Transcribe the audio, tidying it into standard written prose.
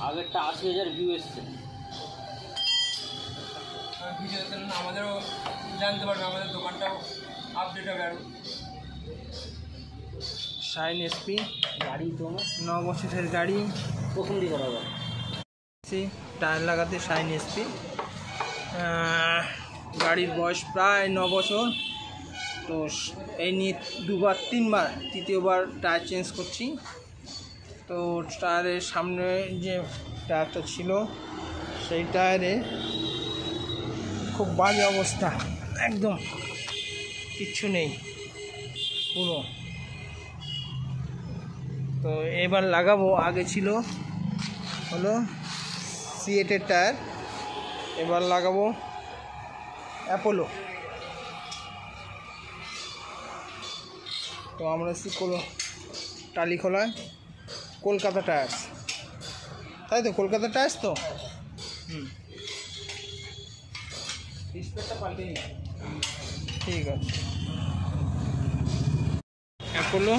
আগেরটা 80,000 ভিউ এসছে। ভিডিও আমাদেরও জানতে পারবে, আমাদের দোকানটাও আপডেট হবে আরও। শাইন এসপি গাড়ি তোমার 9 বছরের গাড়ি, প্রথম দিকে হবে টায়ার লাগাতে শাইন এসপি। গাড়ির বয়স প্রায় 9 বছর। তো এই নিয়ে 2-3বার, তৃতীয়বার টায়ার চেঞ্জ করছি। তো টায়ারের সামনে যে টায়ারটা ছিল সেই টায়ারে খুব বাজে অবস্থা, একদম কিচ্ছু নেই পুরো। তো এবার লাগাবো, আগে ছিল হলো সিএটের টায়ার, এবার লাগাবো অ্যাপোলো। তো আমরা টালিখোলায় কলকাতা টায়ার্স, তাই তো কলকাতা টায়ার্স তো। ডিসপ্লেটা পাল্টে নি, ঠিক আছে। অ্যাপোলো